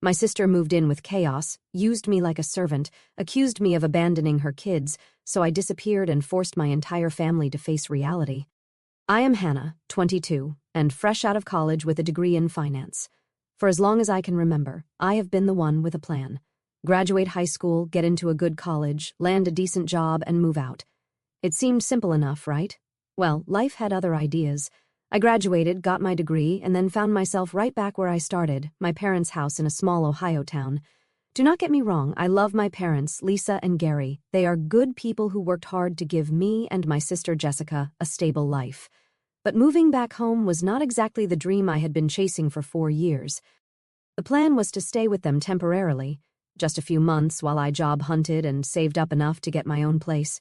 My sister moved in with chaos, used me like a servant, accused me of abandoning her kids, so I disappeared and forced my entire family to face reality. I am Hannah, 22, and fresh out of college with a degree in finance. For as long as I can remember, I have been the one with a plan. Graduate high school, get into a good college, land a decent job, and move out. It seemed simple enough, right? Well, life had other ideas. I graduated, got my degree, and then found myself right back where I started, my parents' house in a small Ohio town. Do not get me wrong, I love my parents, Lisa and Gary. They are good people who worked hard to give me and my sister Jessica a stable life. But moving back home was not exactly the dream I had been chasing for 4 years. The plan was to stay with them temporarily, just a few months while I job hunted and saved up enough to get my own place.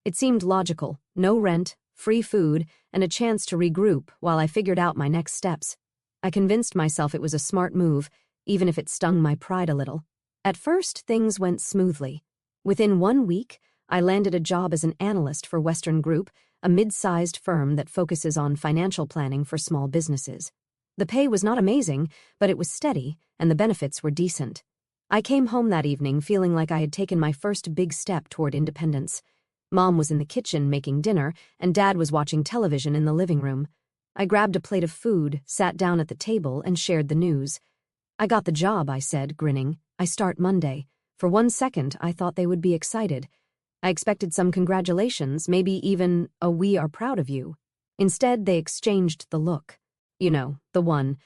It seemed logical, no rent, free food, and a chance to regroup while I figured out my next steps. I convinced myself it was a smart move, even if it stung my pride a little. At first, things went smoothly. Within 1 week, I landed a job as an analyst for Western Group, a mid-sized firm that focuses on financial planning for small businesses. The pay was not amazing, but it was steady, and the benefits were decent. I came home that evening feeling like I had taken my first big step toward independence. Mom was in the kitchen making dinner, and Dad was watching television in the living room. I grabbed a plate of food, sat down at the table, and shared the news. "I got the job," I said, grinning. "I start Monday." For 1 second, I thought they would be excited. I expected some congratulations, maybe even a "we are proud of you." Instead, they exchanged the look. You know, the one.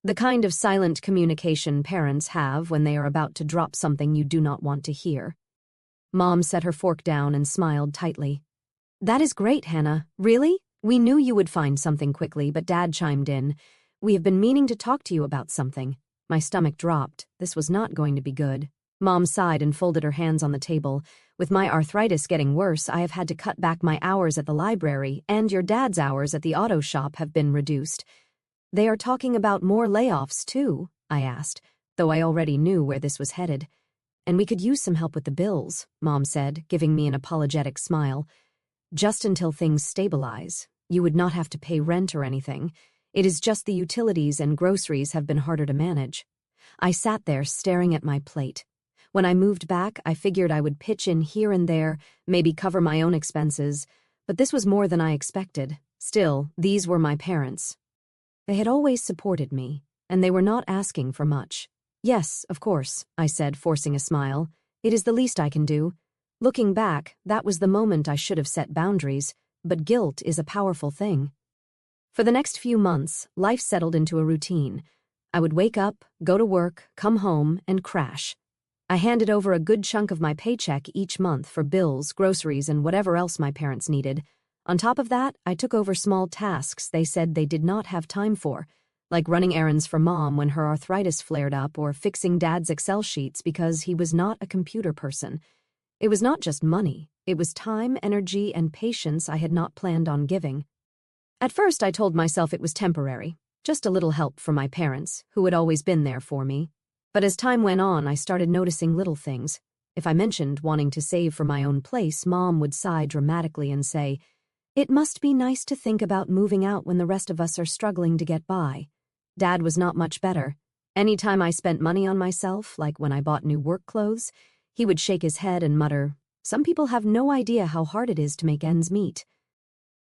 The kind of silent communication parents have when they are about to drop something you do not want to hear. Mom set her fork down and smiled tightly. "That is great, Hannah. Really? We knew you would find something quickly," but Dad chimed in. "We have been meaning to talk to you about something." My stomach dropped. This was not going to be good. Mom sighed and folded her hands on the table. "With my arthritis getting worse, I have had to cut back my hours at the library, and your dad's hours at the auto shop have been reduced." "They are talking about more layoffs, too?" I asked, though I already knew where this was headed. "And we could use some help with the bills," Mom said, giving me an apologetic smile. "Just until things stabilize. You would not have to pay rent or anything. It is just the utilities and groceries have been harder to manage." I sat there staring at my plate. When I moved back, I figured I would pitch in here and there, maybe cover my own expenses, but this was more than I expected. Still, these were my parents. They had always supported me, and they were not asking for much. "Yes, of course," I said, forcing a smile. "It is the least I can do." Looking back, that was the moment I should have set boundaries, but guilt is a powerful thing. For the next few months, life settled into a routine. I would wake up, go to work, come home, and crash. I handed over a good chunk of my paycheck each month for bills, groceries, and whatever else my parents needed. On top of that, I took over small tasks they said they did not have time for, like running errands for Mom when her arthritis flared up or fixing Dad's Excel sheets because he was not a computer person. It was not just money. It was time, energy, and patience I had not planned on giving. At first, I told myself it was temporary, just a little help from my parents, who had always been there for me. But as time went on, I started noticing little things. If I mentioned wanting to save for my own place, Mom would sigh dramatically and say, "It must be nice to think about moving out when the rest of us are struggling to get by." Dad was not much better. Any time I spent money on myself, like when I bought new work clothes, he would shake his head and mutter, "Some people have no idea how hard it is to make ends meet."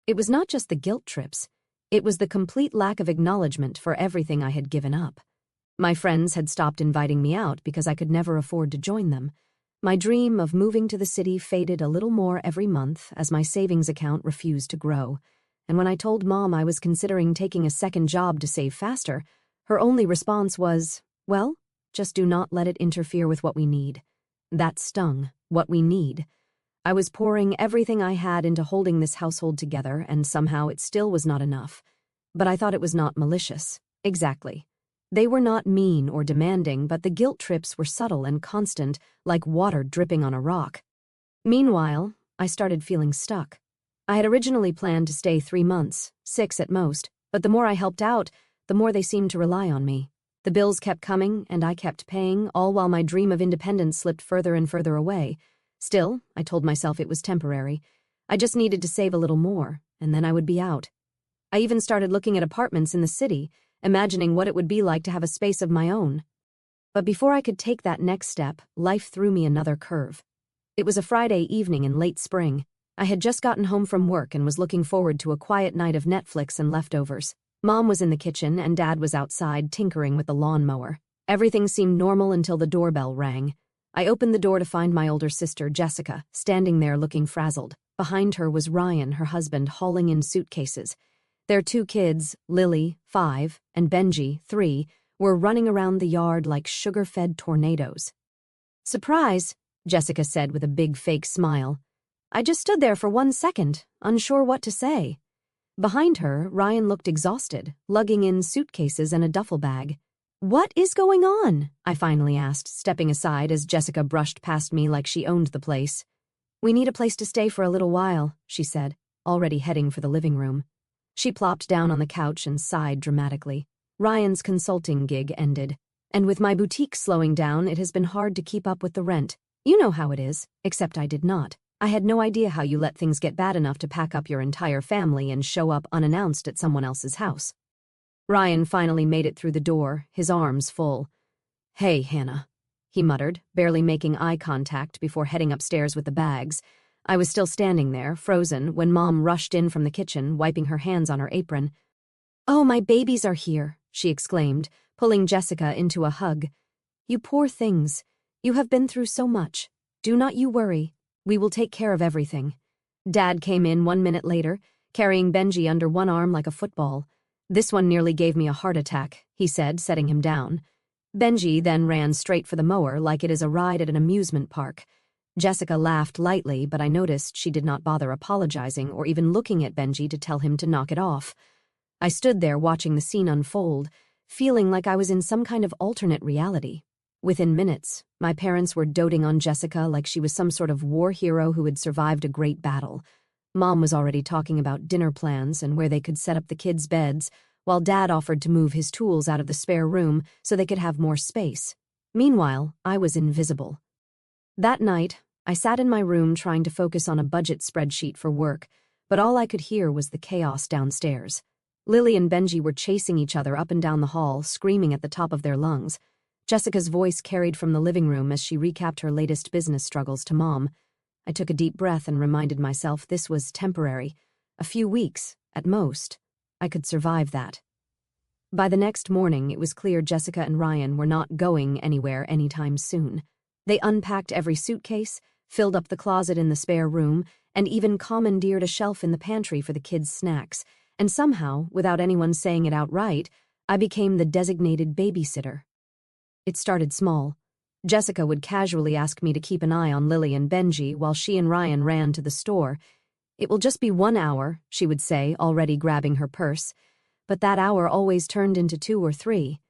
It was not just the guilt trips. It was the complete lack of acknowledgement for everything I had given up. My friends had stopped inviting me out because I could never afford to join them. My dream of moving to the city faded a little more every month as my savings account refused to grow. And when I told Mom I was considering taking a second job to save faster, her only response was, "Well, just do not let it interfere with what we need." That stung. What we need. I was pouring everything I had into holding this household together, and somehow it still was not enough. But I thought it was not malicious. Exactly. They were not mean or demanding, but the guilt trips were subtle and constant, like water dripping on a rock. Meanwhile, I started feeling stuck. I had originally planned to stay 3 months, 6 at most, but the more I helped out, the more they seemed to rely on me. The bills kept coming, and I kept paying, all while my dream of independence slipped further and further away. Still, I told myself it was temporary. I just needed to save a little more, and then I would be out. I even started looking at apartments in the city, imagining what it would be like to have a space of my own. But before I could take that next step, life threw me another curve. It was a Friday evening in late spring. I had just gotten home from work and was looking forward to a quiet night of Netflix and leftovers. Mom was in the kitchen and Dad was outside tinkering with the lawnmower. Everything seemed normal until the doorbell rang. I opened the door to find my older sister, Jessica, standing there looking frazzled. Behind her was Ryan, her husband, hauling in suitcases. Their 2 kids, Lily, 5, and Benji, 3, were running around the yard like sugar-fed tornadoes. "Surprise," Jessica said with a big fake smile. I just stood there for 1 second, unsure what to say. Behind her, Ryan looked exhausted, lugging in suitcases and a duffel bag. "What is going on?" I finally asked, stepping aside as Jessica brushed past me like she owned the place. "We need a place to stay for a little while," she said, already heading for the living room. She plopped down on the couch and sighed dramatically. Ryan's consulting gig ended, and with my boutique slowing down, it has been hard to keep up with the rent. You know how it is, except I did not. I had no idea how you let things get bad enough to pack up your entire family and show up unannounced at someone else's house. Ryan finally made it through the door, his arms full. "Hey, Hannah," he muttered, barely making eye contact before heading upstairs with the bags. I was still standing there, frozen, when Mom rushed in from the kitchen, wiping her hands on her apron. "Oh, my babies are here," she exclaimed, pulling Jessica into a hug. "You poor things. You have been through so much. Do not you worry. We will take care of everything." Dad came in 1 minute later, carrying Benji under one arm like a football. "This one nearly gave me a heart attack," he said, setting him down. Benji then ran straight for the mower like it is a ride at an amusement park. Jessica laughed lightly, but I noticed she did not bother apologizing or even looking at Benji to tell him to knock it off. I stood there watching the scene unfold, feeling like I was in some kind of alternate reality. Within minutes, my parents were doting on Jessica like she was some sort of war hero who had survived a great battle. Mom was already talking about dinner plans and where they could set up the kids' beds, while Dad offered to move his tools out of the spare room so they could have more space. Meanwhile, I was invisible. That night, I sat in my room trying to focus on a budget spreadsheet for work, but all I could hear was the chaos downstairs. Lily and Benji were chasing each other up and down the hall, screaming at the top of their lungs. Jessica's voice carried from the living room as she recapped her latest business struggles to Mom. I took a deep breath and reminded myself this was temporary. A few weeks, at most. I could survive that. By the next morning, it was clear Jessica and Ryan were not going anywhere anytime soon. They unpacked every suitcase, filled up the closet in the spare room, and even commandeered a shelf in the pantry for the kids' snacks. And somehow, without anyone saying it outright, I became the designated babysitter. It started small. Jessica would casually ask me to keep an eye on Lily and Benji while she and Ryan ran to the store. "It will just be 1 hour," she would say, already grabbing her purse. But that hour always turned into 2 or 3.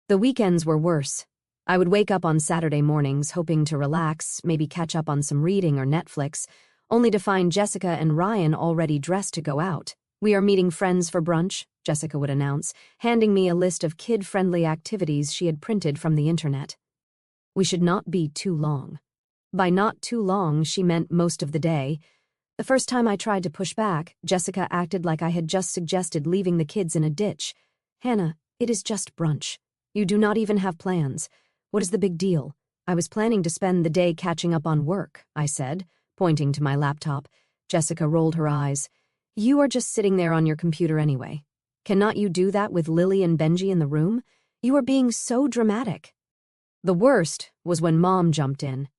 The weekends were worse. I would wake up on Saturday mornings hoping to relax, maybe catch up on some reading or Netflix, only to find Jessica and Ryan already dressed to go out. "We are meeting friends for brunch," Jessica would announce, handing me a list of kid-friendly activities she had printed from the internet. We should not be too long. By not too long, she meant most of the day. The first time I tried to push back, Jessica acted like I had just suggested leaving the kids in a ditch. "Hannah, it is just brunch. You do not even have plans. What is the big deal?" "I was planning to spend the day catching up on work," I said, pointing to my laptop. Jessica rolled her eyes. "You are just sitting there on your computer anyway. Cannot you do that with Lily and Benji in the room? You are being so dramatic." The worst was when Mom jumped in.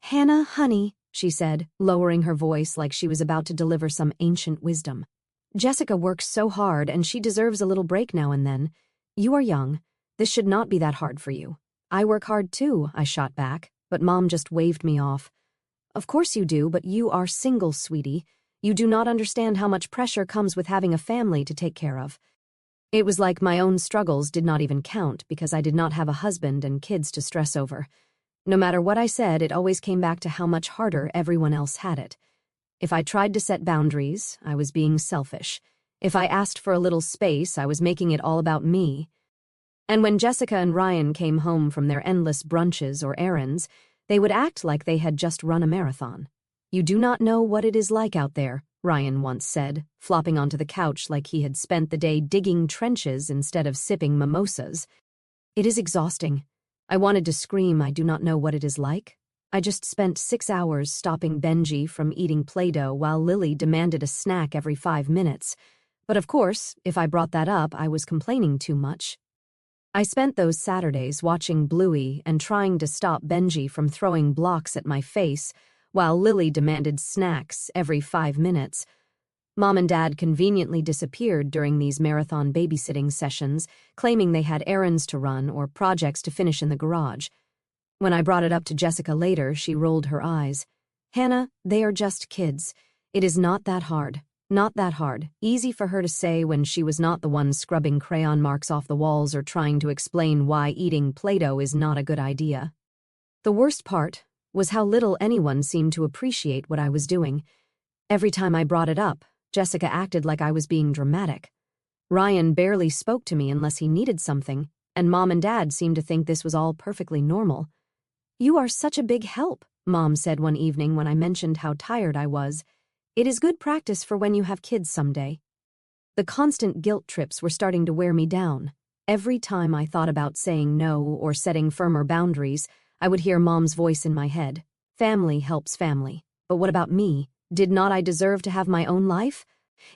"Hannah, honey," she said, lowering her voice like she was about to deliver some ancient wisdom. "Jessica works so hard and she deserves a little break now and then. You are young. This should not be that hard for you." "I work hard too," I shot back, but Mom just waved me off. "Of course you do, but you are single, sweetie. You do not understand how much pressure comes with having a family to take care of." It was like my own struggles did not even count because I did not have a husband and kids to stress over. No matter what I said, it always came back to how much harder everyone else had it. If I tried to set boundaries, I was being selfish. If I asked for a little space, I was making it all about me. And when Jessica and Ryan came home from their endless brunches or errands, they would act like they had just run a marathon. "You do not know what it is like out there," Ryan once said, flopping onto the couch like he had spent the day digging trenches instead of sipping mimosas. "It is exhausting. I wanted to scream, I do not know what it is like. I just spent 6 hours stopping Benji from eating Play-Doh while Lily demanded a snack every 5 minutes. But of course, if I brought that up, I was complaining too much. I spent those Saturdays watching Bluey and trying to stop Benji from throwing blocks at my face while Lily demanded snacks every 5 minutes. Mom and Dad conveniently disappeared during these marathon babysitting sessions, claiming they had errands to run or projects to finish in the garage. When I brought it up to Jessica later, she rolled her eyes. "Hannah, they are just kids. It is not that hard. Not that hard." Easy for her to say when she was not the one scrubbing crayon marks off the walls or trying to explain why eating Play-Doh is not a good idea. The worst part was how little anyone seemed to appreciate what I was doing. Every time I brought it up, Jessica acted like I was being dramatic. Ryan barely spoke to me unless he needed something, and Mom and Dad seemed to think this was all perfectly normal. "You are such a big help," Mom said one evening when I mentioned how tired I was. "It is good practice for when you have kids someday." The constant guilt trips were starting to wear me down. Every time I thought about saying no or setting firmer boundaries, I would hear Mom's voice in my head. Family helps family. But what about me? Did not I deserve to have my own life?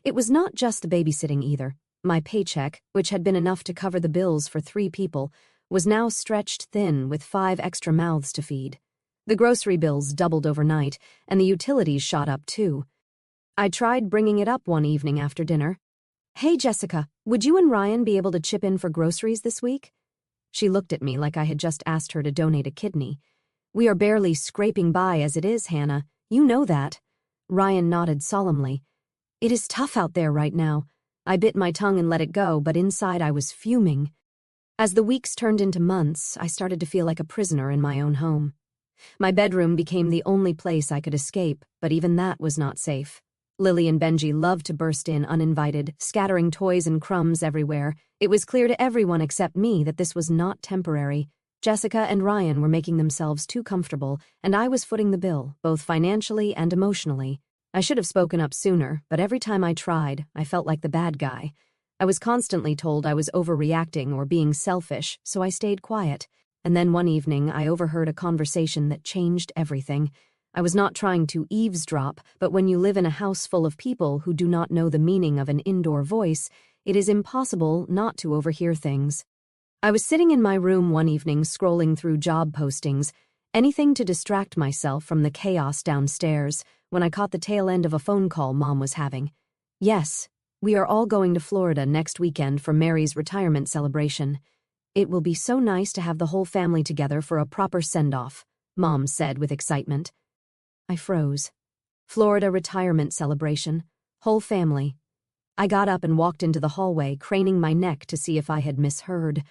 It was not just the babysitting either. My paycheck, which had been enough to cover the bills for 3 people, was now stretched thin with 5 extra mouths to feed. The grocery bills doubled overnight, and the utilities shot up too. I tried bringing it up one evening after dinner. "Hey, Jessica, would you and Ryan be able to chip in for groceries this week?" She looked at me like I had just asked her to donate a kidney. "We are barely scraping by as it is, Hannah. You know that." Ryan nodded solemnly. "It is tough out there right now." I bit my tongue and let it go, but inside I was fuming. As the weeks turned into months, I started to feel like a prisoner in my own home. My bedroom became the only place I could escape, but even that was not safe. Lily and Benji loved to burst in uninvited, scattering toys and crumbs everywhere. It was clear to everyone except me that this was not temporary. Jessica and Ryan were making themselves too comfortable, and I was footing the bill, both financially and emotionally. I should have spoken up sooner, but every time I tried, I felt like the bad guy. I was constantly told I was overreacting or being selfish, so I stayed quiet. And then one evening, I overheard a conversation that changed everything. I was not trying to eavesdrop, but when you live in a house full of people who do not know the meaning of an indoor voice, it is impossible not to overhear things. I was sitting in my room one evening scrolling through job postings, anything to distract myself from the chaos downstairs, when I caught the tail end of a phone call Mom was having. "Yes, we are all going to Florida next weekend for Mary's retirement celebration. It will be so nice to have the whole family together for a proper send-off," Mom said with excitement. I froze. Florida retirement celebration. Whole family. I got up and walked into the hallway, craning my neck to see if I had misheard.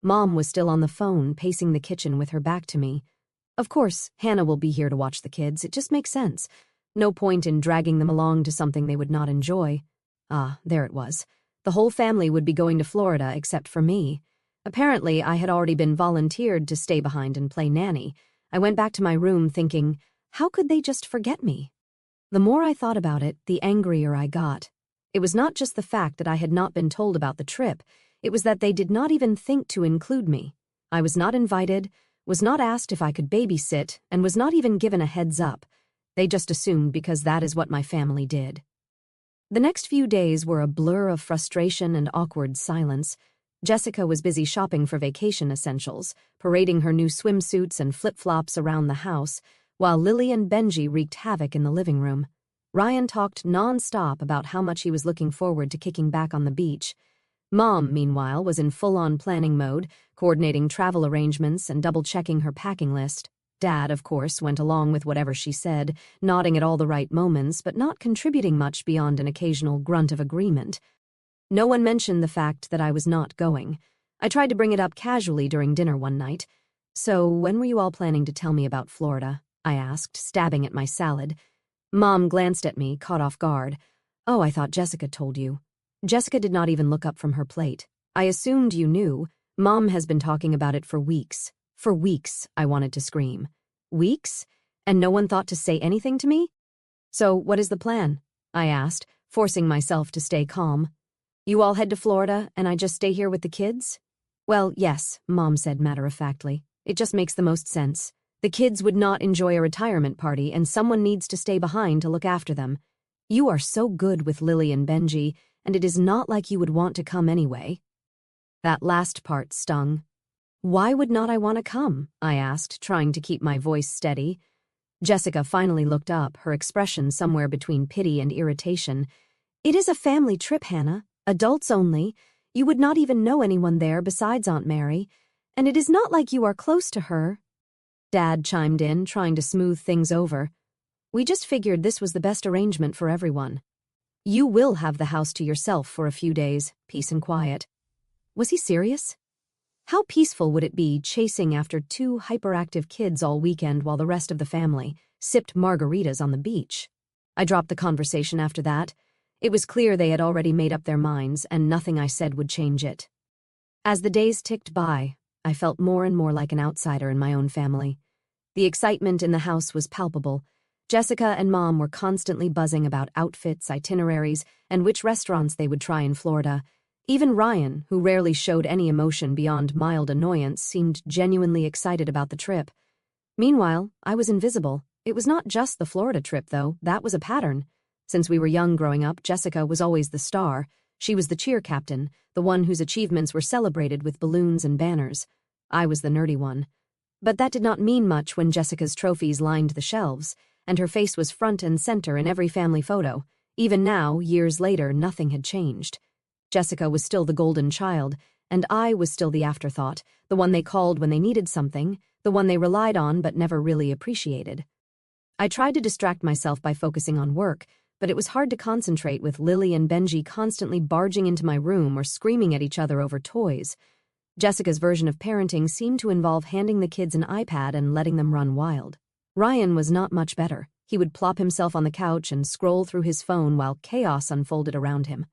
Mom was still on the phone, pacing the kitchen with her back to me. "Of course, Hannah will be here to watch the kids. It just makes sense. No point in dragging them along to something they would not enjoy." Ah, there it was. The whole family would be going to Florida except for me. Apparently, I had already been volunteered to stay behind and play nanny. I went back to my room thinking, how could they just forget me? The more I thought about it, the angrier I got. It was not just the fact that I had not been told about the trip. It was that they did not even think to include me. I was not invited, was not asked if I could babysit, and was not even given a heads up. They just assumed because that is what my family did. The next few days were a blur of frustration and awkward silence. Jessica was busy shopping for vacation essentials, parading her new swimsuits and flip-flops around the house, while Lily and Benji wreaked havoc in the living room. Ryan talked non-stop about how much he was looking forward to kicking back on the beach. Mom, meanwhile, was in full-on planning mode, coordinating travel arrangements and double-checking her packing list. Dad, of course, went along with whatever she said, nodding at all the right moments, but not contributing much beyond an occasional grunt of agreement. No one mentioned the fact that I was not going. I tried to bring it up casually during dinner one night. "So, when were you all planning to tell me about Florida?" I asked, stabbing at my salad. Mom glanced at me, caught off guard. "Oh, I thought Jessica told you." Jessica did not even look up from her plate. "I assumed you knew. Mom has been talking about it for weeks." For weeks, I wanted to scream. Weeks? And no one thought to say anything to me? "So, what is the plan?" I asked, forcing myself to stay calm. "You all head to Florida, and I just stay here with the kids?" "Well, yes," Mom said matter-of-factly. It just makes the most sense. The kids would not enjoy a retirement party, and someone needs to stay behind to look after them. You are so good with Lily and Benji, and it is not like you would want to come anyway. That last part stung. Why would not I want to come? I asked, trying to keep my voice steady. Jessica finally looked up, her expression somewhere between pity and irritation. It is a family trip, Hannah. Adults only. You would not even know anyone there besides Aunt Mary. And it is not like you are close to her. Dad chimed in, trying to smooth things over. We just figured this was the best arrangement for everyone. You will have the house to yourself for a few days, peace and quiet. Was he serious? How peaceful would it be chasing after two hyperactive kids all weekend while the rest of the family sipped margaritas on the beach? I dropped the conversation after that. It was clear they had already made up their minds, and nothing I said would change it. As the days ticked by, I felt more and more like an outsider in my own family. The excitement in the house was palpable. Jessica and Mom were constantly buzzing about outfits, itineraries, and which restaurants they would try in Florida. Even Ryan, who rarely showed any emotion beyond mild annoyance, seemed genuinely excited about the trip. Meanwhile, I was invisible. It was not just the Florida trip, though. That was a pattern. Since we were young growing up, Jessica was always the star. She was the cheer captain, the one whose achievements were celebrated with balloons and banners. I was the nerdy one. But that did not mean much when Jessica's trophies lined the shelves, and her face was front and center in every family photo. Even now, years later, nothing had changed. Jessica was still the golden child, and I was still the afterthought, the one they called when they needed something, the one they relied on but never really appreciated. I tried to distract myself by focusing on work, but it was hard to concentrate with Lily and Benji constantly barging into my room or screaming at each other over toys. Jessica's version of parenting seemed to involve handing the kids an iPad and letting them run wild. Ryan was not much better. He would plop himself on the couch and scroll through his phone while chaos unfolded around him.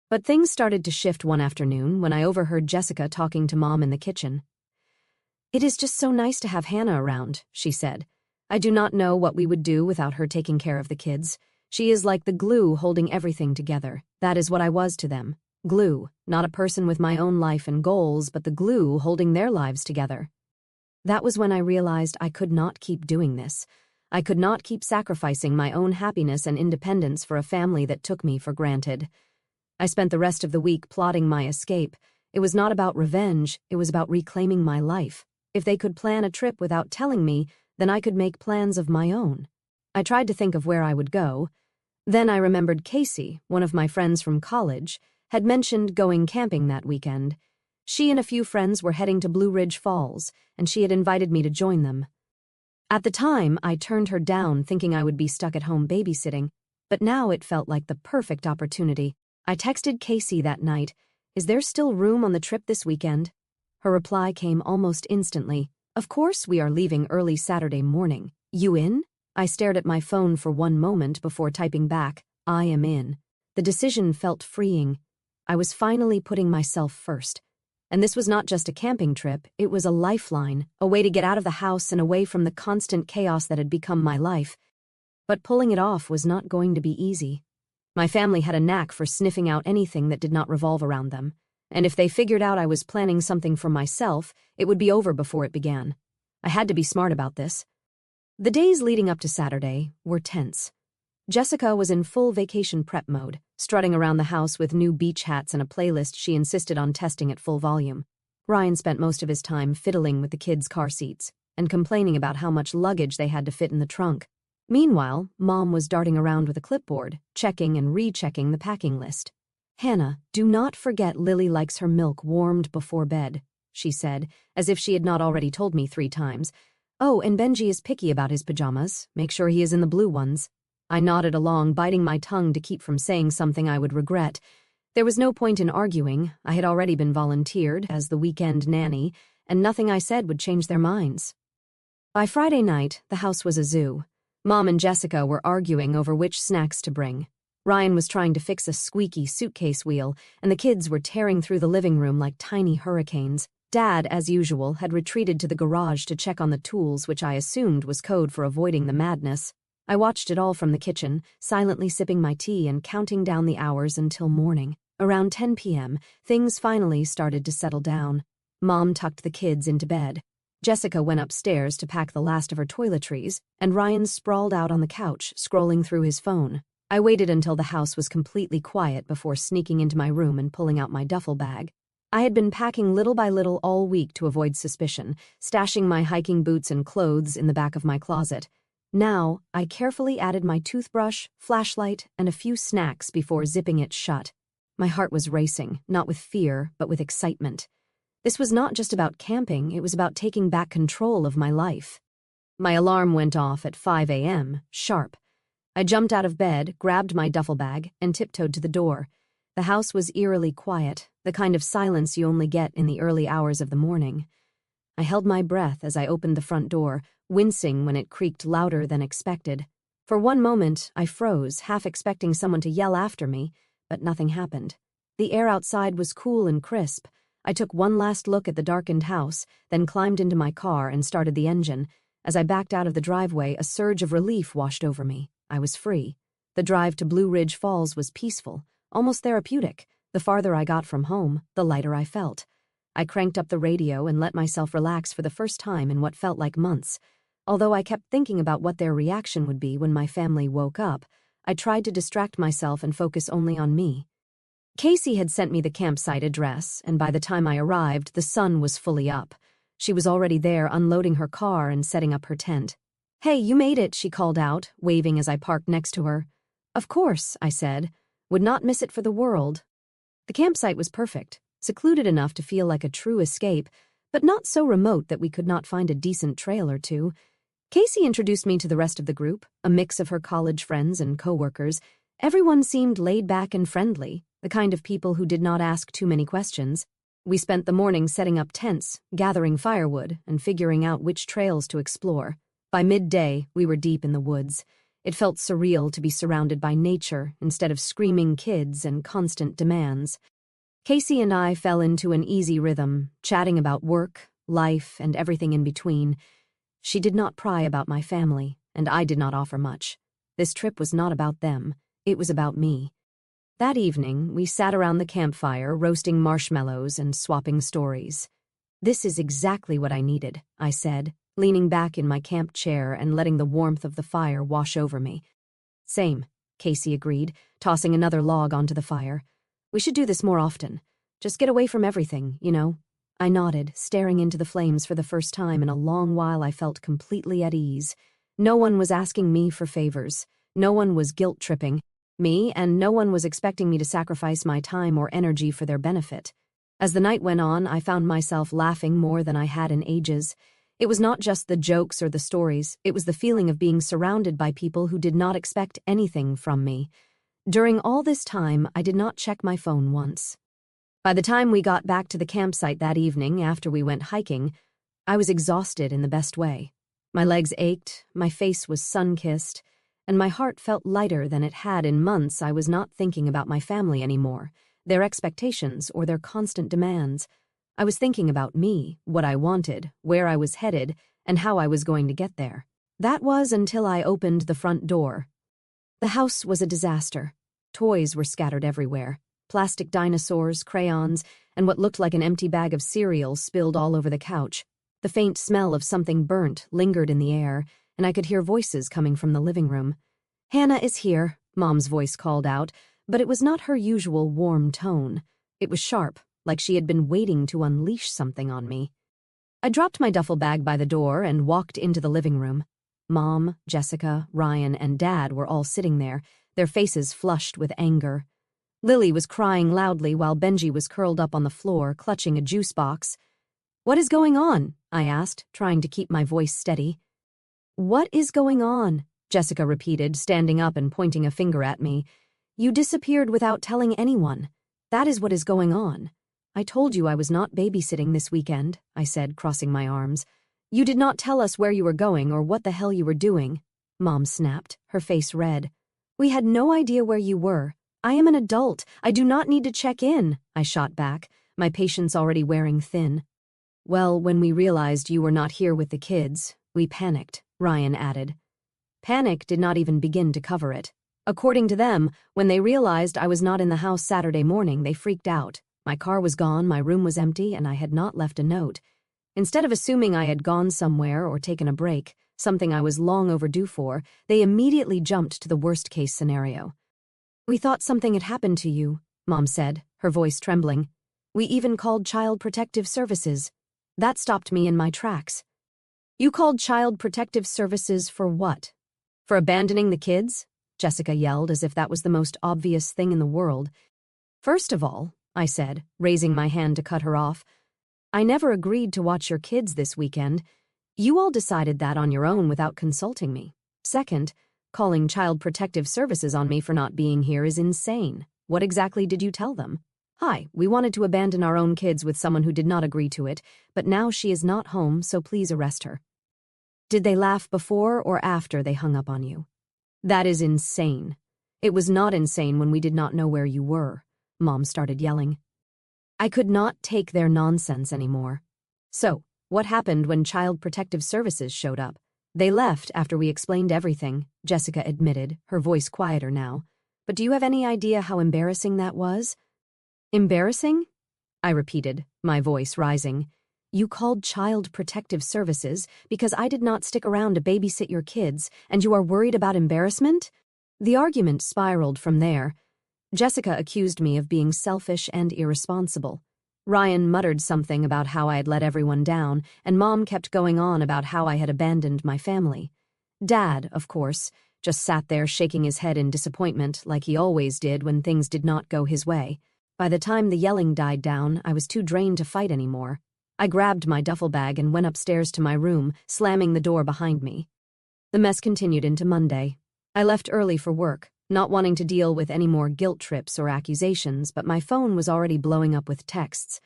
But things started to shift one afternoon when I overheard Jessica talking to Mom in the kitchen. It is just so nice to have Hannah around, she said. I do not know what we would do without her taking care of the kids. She is like the glue holding everything together. That is what I was to them. Glue, not a person with my own life and goals, but the glue holding their lives together. That was when I realized I could not keep doing this. I could not keep sacrificing my own happiness and independence for a family that took me for granted. I spent the rest of the week plotting my escape. It was not about revenge, it was about reclaiming my life. If they could plan a trip without telling me, then I could make plans of my own. I tried to think of where I would go. Then I remembered Casey, one of my friends from college, had mentioned going camping that weekend. She and a few friends were heading to Blue Ridge Falls, and she had invited me to join them. At the time, I turned her down thinking I would be stuck at home babysitting, but now it felt like the perfect opportunity. I texted Casey that night, "Is there still room on the trip this weekend?" Her reply came almost instantly. "Of course we are leaving early Saturday morning. You in?" I stared at my phone for one moment before typing back, "I am in." The decision felt freeing. I was finally putting myself first. And this was not just a camping trip, it was a lifeline, a way to get out of the house and away from the constant chaos that had become my life. But pulling it off was not going to be easy. My family had a knack for sniffing out anything that did not revolve around them, and if they figured out I was planning something for myself, it would be over before it began. I had to be smart about this. The days leading up to Saturday were tense. Jessica was in full vacation prep mode, strutting around the house with new beach hats and a playlist she insisted on testing at full volume. Ryan spent most of his time fiddling with the kids' car seats and complaining about how much luggage they had to fit in the trunk. Meanwhile, Mom was darting around with a clipboard, checking and rechecking the packing list. "Hannah, do not forget Lily likes her milk warmed before bed," she said, as if she had not already told me 3 times. "Oh, and Benji is picky about his pajamas. Make sure he is in the blue ones." I nodded along, biting my tongue to keep from saying something I would regret. There was no point in arguing. I had already been volunteered as the weekend nanny, and nothing I said would change their minds. By Friday night, the house was a zoo. Mom and Jessica were arguing over which snacks to bring. Ryan was trying to fix a squeaky suitcase wheel, and the kids were tearing through the living room like tiny hurricanes. Dad, as usual, had retreated to the garage to check on the tools, which I assumed was code for avoiding the madness. I watched it all from the kitchen, silently sipping my tea and counting down the hours until morning. Around 10 p.m., things finally started to settle down. Mom tucked the kids into bed. Jessica went upstairs to pack the last of her toiletries, and Ryan sprawled out on the couch, scrolling through his phone. I waited until the house was completely quiet before sneaking into my room and pulling out my duffel bag. I had been packing little by little all week to avoid suspicion, stashing my hiking boots and clothes in the back of my closet. Now, I carefully added my toothbrush, flashlight, and a few snacks before zipping it shut. My heart was racing, not with fear, but with excitement. This was not just about camping, it was about taking back control of my life. My alarm went off at 5 a.m., sharp. I jumped out of bed, grabbed my duffel bag, and tiptoed to the door. The house was eerily quiet, the kind of silence you only get in the early hours of the morning. I held my breath as I opened the front door, wincing when it creaked louder than expected. For one moment, I froze, half expecting someone to yell after me, but nothing happened. The air outside was cool and crisp. I took one last look at the darkened house, then climbed into my car and started the engine. As I backed out of the driveway, a surge of relief washed over me. I was free. The drive to Blue Ridge Falls was peaceful, almost therapeutic. The farther I got from home, the lighter I felt. I cranked up the radio and let myself relax for the first time in what felt like months. Although I kept thinking about what their reaction would be when my family woke up, I tried to distract myself and focus only on me. Casey had sent me the campsite address, and by the time I arrived, the sun was fully up. She was already there unloading her car and setting up her tent. "Hey, you made it," she called out, waving as I parked next to her. "Of course," I said. "Would not miss it for the world." The campsite was perfect, secluded enough to feel like a true escape, but not so remote that we could not find a decent trail or two. Casey introduced me to the rest of the group, a mix of her college friends and coworkers. Everyone seemed laid back and friendly, the kind of people who did not ask too many questions. We spent the morning setting up tents, gathering firewood, and figuring out which trails to explore. By midday, we were deep in the woods. It felt surreal to be surrounded by nature instead of screaming kids and constant demands. Casey and I fell into an easy rhythm, chatting about work, life, and everything in between. She did not pry about my family, and I did not offer much. This trip was not about them. It was about me. That evening, we sat around the campfire, roasting marshmallows and swapping stories. "This is exactly what I needed," I said, leaning back in my camp chair and letting the warmth of the fire wash over me. "Same," Casey agreed, tossing another log onto the fire. "We should do this more often. Just get away from everything, you know?" I nodded, staring into the flames for the first time in a long while. I felt completely at ease. No one was asking me for favors. No one was guilt-tripping me, and no one was expecting me to sacrifice my time or energy for their benefit. As the night went on, I found myself laughing more than I had in ages. It was not just the jokes or the stories, it was the feeling of being surrounded by people who did not expect anything from me. During all this time, I did not check my phone once. By the time we got back to the campsite that evening after we went hiking, I was exhausted in the best way. My legs ached, my face was sun-kissed, and my heart felt lighter than it had in months. I was not thinking about my family anymore, their expectations or their constant demands. I was thinking about me, what I wanted, where I was headed, and how I was going to get there. That was until I opened the front door. The house was a disaster. Toys were scattered everywhere. Plastic dinosaurs, crayons, and what looked like an empty bag of cereal spilled all over the couch. The faint smell of something burnt lingered in the air, and I could hear voices coming from the living room. "Hannah is here," Mom's voice called out, but it was not her usual warm tone. It was sharp, like she had been waiting to unleash something on me. I dropped my duffel bag by the door and walked into the living room. Mom, Jessica, Ryan, and Dad were all sitting there, their faces flushed with anger. Lily was crying loudly while Benji was curled up on the floor, clutching a juice box. "What is going on?" I asked, trying to keep my voice steady. "What is going on?" Jessica repeated, standing up and pointing a finger at me. "You disappeared without telling anyone. That is what is going on. I told you I was not babysitting this weekend," I said, crossing my arms. "You did not tell us where you were going or what the hell you were doing," Mom snapped, her face red. "We had no idea where you were. I am an adult. I do not need to check in," I shot back, my patience already wearing thin. "Well, when we realized you were not here with the kids, we panicked," Ryan added. Panic did not even begin to cover it. According to them, when they realized I was not in the house Saturday morning, they freaked out. My car was gone, my room was empty, and I had not left a note. Instead of assuming I had gone somewhere or taken a break, something I was long overdue for, they immediately jumped to the worst-case scenario. "We thought something had happened to you," Mom said, her voice trembling. "We even called Child Protective Services." That stopped me in my tracks. "You called Child Protective Services for what? For abandoning the kids?" Jessica yelled as if that was the most obvious thing in the world. "First of all," I said, raising my hand to cut her off, "I never agreed to watch your kids this weekend. You all decided that on your own without consulting me. Second, calling Child Protective Services on me for not being here is insane. What exactly did you tell them?" "Hi, we wanted to abandon our own kids with someone who did not agree to it, but now she is not home, so please arrest her." "Did they laugh before or after they hung up on you?" "That is insane. It was not insane when we did not know where you were," Mom started yelling. I could not take their nonsense anymore. "So, what happened when Child Protective Services showed up?" "They left after we explained everything," Jessica admitted, her voice quieter now. "But do you have any idea how embarrassing that was?" "Embarrassing?" I repeated, my voice rising. "You called Child Protective Services because I did not stick around to babysit your kids, and you are worried about embarrassment?" The argument spiraled from there. Jessica accused me of being selfish and irresponsible. Ryan muttered something about how I had let everyone down, and Mom kept going on about how I had abandoned my family. Dad, of course, just sat there shaking his head in disappointment like he always did when things did not go his way. By the time the yelling died down, I was too drained to fight anymore. I grabbed my duffel bag and went upstairs to my room, slamming the door behind me. The mess continued into Monday. I left early for work, not wanting to deal with any more guilt trips or accusations, but my phone was already blowing up with texts.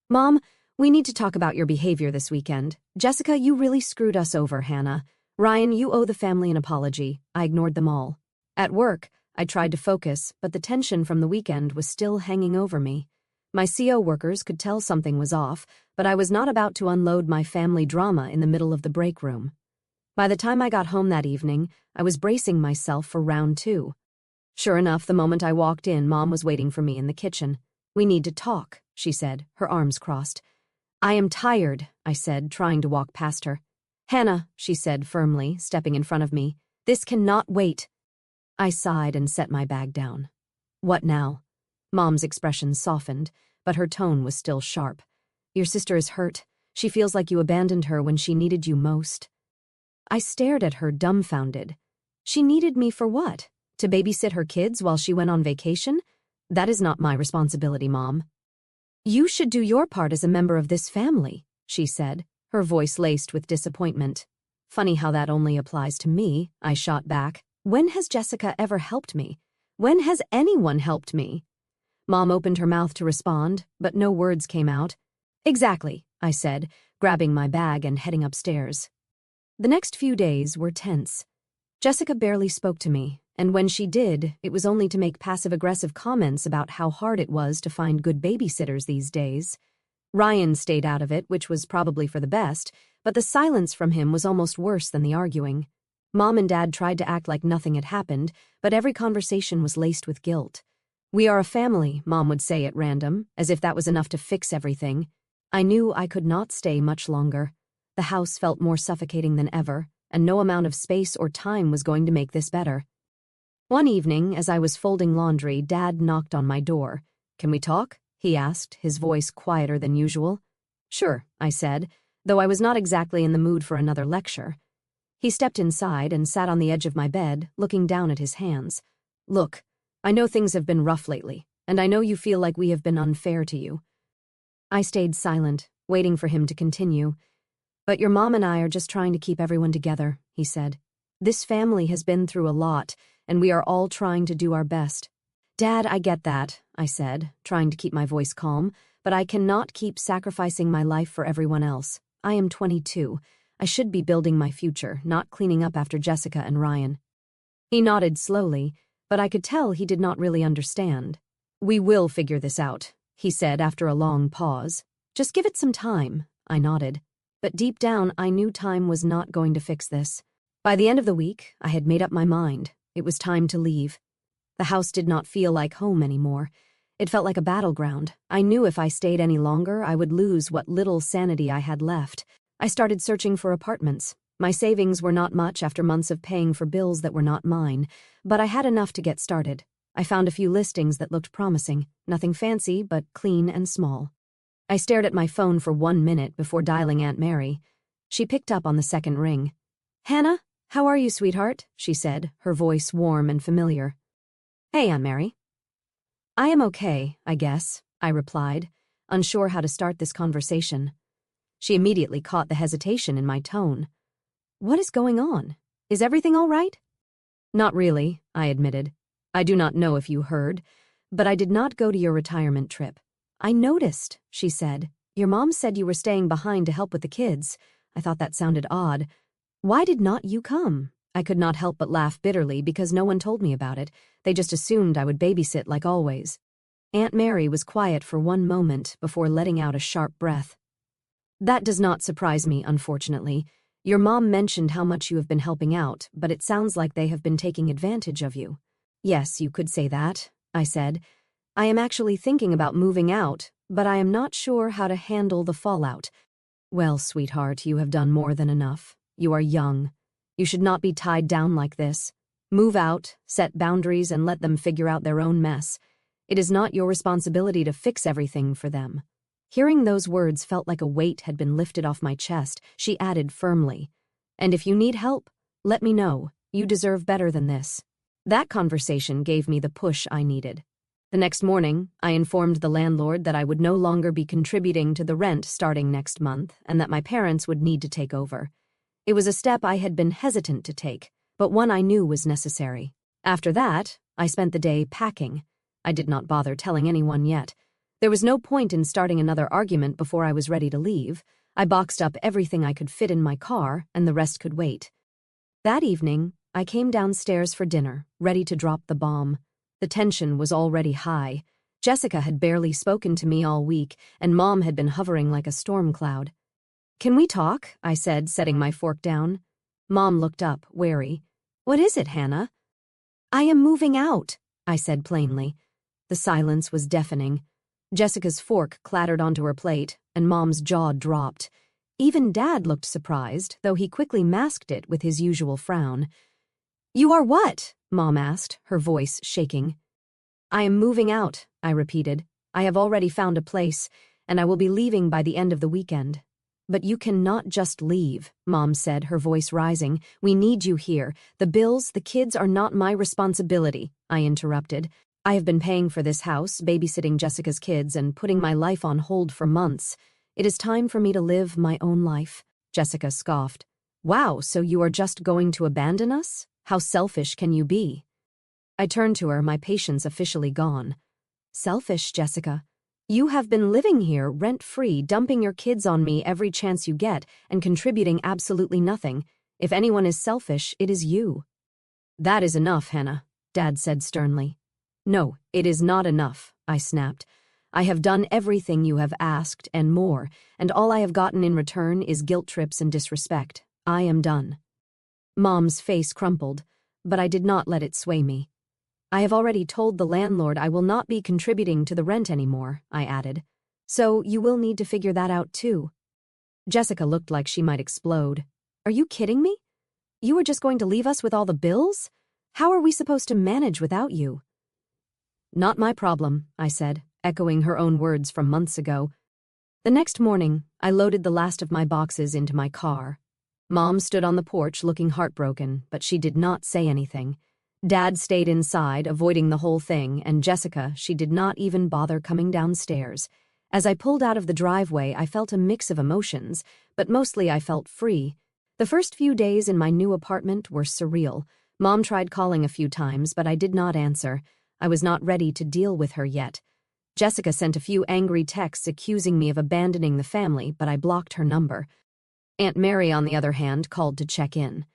"Mom, we need to talk about your behavior this weekend. Jessica, you really screwed us over, Hannah. Ryan, you owe the family an apology." I ignored them all. At work, I tried to focus, but the tension from the weekend was still hanging over me. My CO workers could tell something was off, but I was not about to unload my family drama in the middle of the break room. By the time I got home that evening, I was bracing myself for round 2. Sure enough, the moment I walked in, Mom was waiting for me in the kitchen. "We need to talk," she said, her arms crossed. "I am tired," I said, trying to walk past her. "Hannah," she said firmly, stepping in front of me, "this cannot wait." I sighed and set my bag down. "What now?" Mom's expression softened, but her tone was still sharp. "Your sister is hurt. She feels like you abandoned her when she needed you most." I stared at her dumbfounded. She needed me for what? To babysit her kids while she went on vacation? That is not my responsibility, Mom. "You should do your part as a member of this family," she said, her voice laced with disappointment. "Funny how that only applies to me," I shot back. "When has Jessica ever helped me? When has anyone helped me?" Mom opened her mouth to respond, but no words came out. "Exactly," I said, grabbing my bag and heading upstairs. The next few days were tense. Jessica barely spoke to me, and when she did, it was only to make passive-aggressive comments about how hard it was to find good babysitters these days. Ryan stayed out of it, which was probably for the best, but the silence from him was almost worse than the arguing. Mom and Dad tried to act like nothing had happened, but every conversation was laced with guilt. "We are a family," Mom would say at random, as if that was enough to fix everything. I knew I could not stay much longer. The house felt more suffocating than ever, and no amount of space or time was going to make this better. One evening, as I was folding laundry, Dad knocked on my door. "Can we talk?" he asked, his voice quieter than usual. "Sure," I said, though I was not exactly in the mood for another lecture. He stepped inside and sat on the edge of my bed, looking down at his hands. "Look, I know things have been rough lately, and I know you feel like we have been unfair to you." I stayed silent, waiting for him to continue. "But your mom and I are just trying to keep everyone together," he said. "This family has been through a lot, and we are all trying to do our best." "Dad, I get that," I said, trying to keep my voice calm, "but I cannot keep sacrificing my life for everyone else. I am 22. I should be building my future, not cleaning up after Jessica and Ryan." He nodded slowly, but I could tell he did not really understand. "We will figure this out," he said after a long pause. "Just give it some time," I nodded. But deep down, I knew time was not going to fix this. By the end of the week, I had made up my mind. It was time to leave. The house did not feel like home anymore. It felt like a battleground. I knew if I stayed any longer, I would lose what little sanity I had left. I started searching for apartments. My savings were not much after months of paying for bills that were not mine, but I had enough to get started. I found a few listings that looked promising, nothing fancy, but clean and small. I stared at my phone for 1 minute before dialing Aunt Mary. She picked up on the second ring. "Hannah, how are you, sweetheart?" she said, her voice warm and familiar. "Hey, Aunt Mary." "I am okay, I guess," I replied, unsure how to start this conversation. She immediately caught the hesitation in my tone. "What is going on? Is everything all right?" "Not really," I admitted. "I do not know if you heard, but I did not go to your retirement trip." "I noticed," she said. "Your mom said you were staying behind to help with the kids." I thought that sounded odd. "Why did not you come?" I could not help but laugh bitterly because no one told me about it. They just assumed I would babysit like always. Aunt Mary was quiet for 1 moment before letting out a sharp breath. "That does not surprise me, unfortunately. Your mom mentioned how much you have been helping out, but it sounds like they have been taking advantage of you." "Yes, you could say that," I said. "I am actually thinking about moving out, but I am not sure how to handle the fallout." "Well, sweetheart, you have done more than enough. You are young. You should not be tied down like this. Move out, set boundaries, and let them figure out their own mess. It is not your responsibility to fix everything for them." Hearing those words felt like a weight had been lifted off my chest. She added firmly, "And if you need help, let me know. You deserve better than this." That conversation gave me the push I needed. The next morning, I informed the landlord that I would no longer be contributing to the rent starting next month and that my parents would need to take over. It was a step I had been hesitant to take, but one I knew was necessary. After that, I spent the day packing. I did not bother telling anyone yet. There was no point in starting another argument before I was ready to leave. I boxed up everything I could fit in my car, and the rest could wait. That evening, I came downstairs for dinner, ready to drop the bomb. The tension was already high. Jessica had barely spoken to me all week, and Mom had been hovering like a storm cloud. "Can we talk?" I said, setting my fork down. Mom looked up, wary. "What is it, Hannah?" "I am moving out," I said plainly. The silence was deafening. Jessica's fork clattered onto her plate, and Mom's jaw dropped. Even Dad looked surprised, though he quickly masked it with his usual frown. "You are what?" Mom asked, her voice shaking. "I am moving out," I repeated. "I have already found a place, and I will be leaving by the end of the weekend." "But you cannot just leave," Mom said, her voice rising. "We need you here. The bills, the kids are not my responsibility," I interrupted. "I have been paying for this house, babysitting Jessica's kids, and putting my life on hold for months. It is time for me to live my own life." Jessica scoffed. "Wow, so you are just going to abandon us? How selfish can you be?" I turned to her, my patience officially gone. "Selfish, Jessica? You have been living here, rent-free, dumping your kids on me every chance you get, and contributing absolutely nothing. If anyone is selfish, it is you." "That is enough, Hannah," Dad said sternly. "No, it is not enough," I snapped. "I have done everything you have asked and more, and all I have gotten in return is guilt trips and disrespect. I am done." Mom's face crumpled, but I did not let it sway me. "I have already told the landlord I will not be contributing to the rent anymore," I added. "So you will need to figure that out too." Jessica looked like she might explode. "Are you kidding me? You are just going to leave us with all the bills? How are we supposed to manage without you?" "Not my problem," I said, echoing her own words from months ago. The next morning, I loaded the last of my boxes into my car. Mom stood on the porch looking heartbroken, but she did not say anything. Dad stayed inside, avoiding the whole thing, and Jessica, she did not even bother coming downstairs. As I pulled out of the driveway, I felt a mix of emotions, but mostly I felt free. The first few days in my new apartment were surreal. Mom tried calling a few times, but I did not answer. I was not ready to deal with her yet. Jessica sent a few angry texts accusing me of abandoning the family, but I blocked her number. Aunt Mary, on the other hand, called to check in.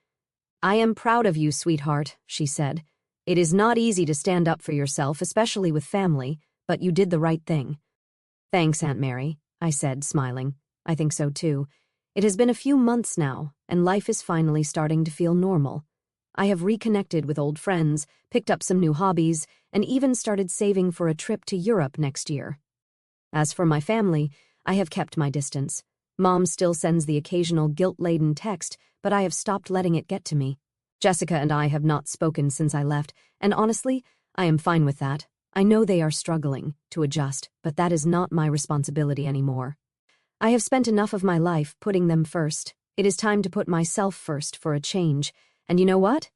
"I am proud of you, sweetheart," she said. "It is not easy to stand up for yourself, especially with family, but you did the right thing." "Thanks, Aunt Mary," I said, smiling. "I think so too. It has been a few months now, and life is finally starting to feel normal." I have reconnected with old friends, picked up some new hobbies, and even started saving for a trip to Europe next year. As for my family, I have kept my distance. Mom still sends the occasional guilt-laden text, but I have stopped letting it get to me. Jessica and I have not spoken since I left, and honestly, I am fine with that. I know they are struggling to adjust, but that is not my responsibility anymore. I have spent enough of my life putting them first. It is time to put myself first for a change. And you know what?